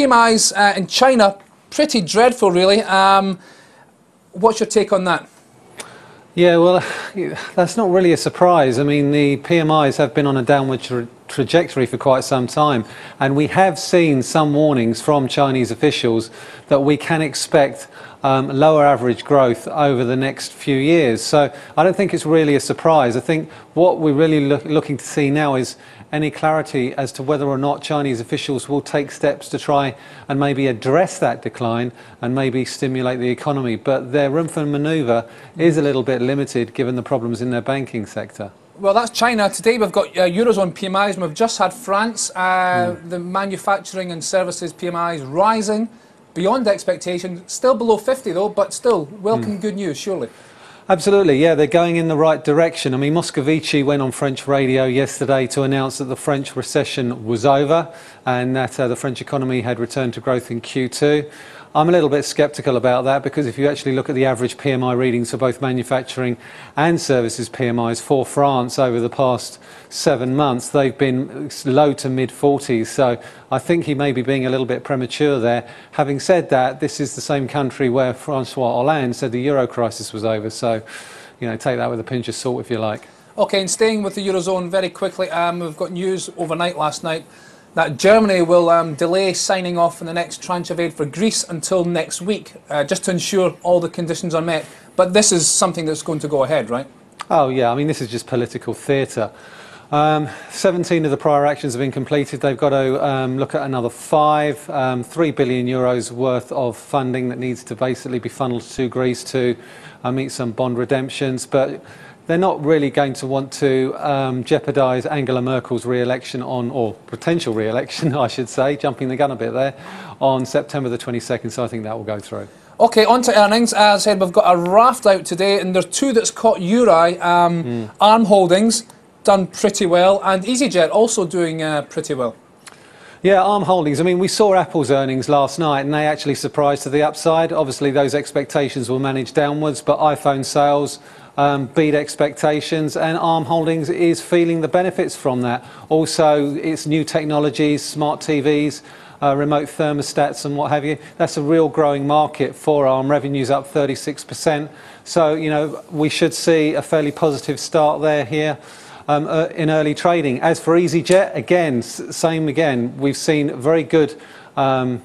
PMIs in China, pretty dreadful, really. What's your take on that? Yeah, well, that's not really a surprise. I mean, the PMIs have been on a downward trajectory for quite some time, and we have seen some warnings from Chinese officials that we can expect lower average growth over the next few years. So I don't think it's really a surprise. I think what we're really looking to see now is any clarity as to whether or not Chinese officials will take steps to try and maybe address that decline and maybe stimulate the economy. But their room for manoeuvre is a little bit limited given the problems in their banking sector. Well, that's China. Today we've got Eurozone PMIs, and we've just had France, the manufacturing and services PMIs rising beyond expectation, still below 50 though, but still welcome good news, surely. Absolutely, yeah, they're going in the right direction. I mean, Moscovici went on French radio yesterday to announce that the French recession was over and that the French economy had returned to growth in Q2. I'm a little bit sceptical about that because if you actually look at the average PMI readings for both manufacturing and services PMIs for France over the past 7 months, they've been low to mid-40s. So I think he may be being a little bit premature there. Having said that, this is the same country where Francois Hollande said the euro crisis was over. So, you know, take that with a pinch of salt if you like. OK, and staying with the Eurozone very quickly, we've got news overnight last night that Germany will delay signing off on the next tranche of aid for Greece until next week, just to ensure all the conditions are met. But this is something that's going to go ahead, right? Oh, yeah. I mean, this is just political theatre. 17 of the prior actions have been completed. They've got to look at another 5, 3 billion euros worth of funding that needs to basically be funneled to Greece to meet some bond redemptions. But they're not really going to want to jeopardise Angela Merkel's re-election or potential re-election, I should say, jumping the gun a bit there, on September the 22nd, so I think that will go through. OK, on to earnings. As I said, we've got a raft out today, and there's two that's caught your eye. Arm Holdings, done pretty well, and EasyJet also doing pretty well. Yeah, Arm Holdings. I mean, we saw Apple's earnings last night and they actually surprised to the upside. Obviously, those expectations were managed downwards, but iPhone sales beat expectations, and Arm Holdings is feeling the benefits from that. Also, it's new technologies, smart TVs, remote thermostats and what have you. That's a real growing market for Arm. Revenue's up 36%. So, you know, we should see a fairly positive start there here. In early trading. As for EasyJet, again, same again. We've seen a very good performance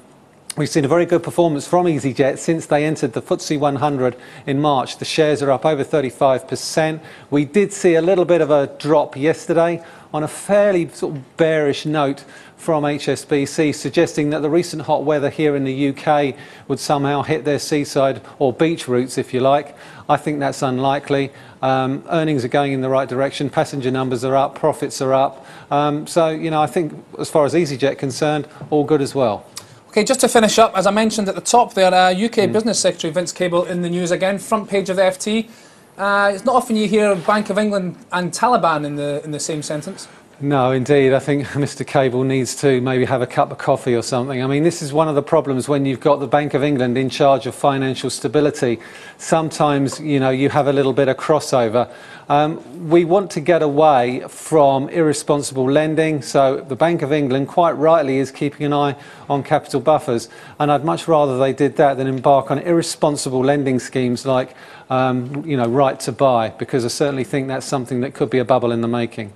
from EasyJet since they entered the FTSE 100 in March. The shares are up over 35%. We did see a little bit of a drop yesterday on a fairly sort of bearish note from HSBC, suggesting that the recent hot weather here in the UK would somehow hit their seaside or beach routes, if you like. I think that's unlikely. Earnings are going in the right direction. Passenger numbers are up. Profits are up. So, you know, I think as far as EasyJet concerned, all good as well. OK, just to finish up, as I mentioned at the top there, UK Business Secretary Vince Cable in the news again, front page of the FT. It's not often you hear Bank of England and Taliban in the same sentence. No, indeed. I think Mr. Cable needs to maybe have a cup of coffee or something. I mean, this is one of the problems when you've got the Bank of England in charge of financial stability. Sometimes, you know, you have a little bit of crossover. We want to get away from irresponsible lending. So the Bank of England, quite rightly, is keeping an eye on capital buffers. And I'd much rather they did that than embark on irresponsible lending schemes like, you know, right to buy, because I certainly think that's something that could be a bubble in the making.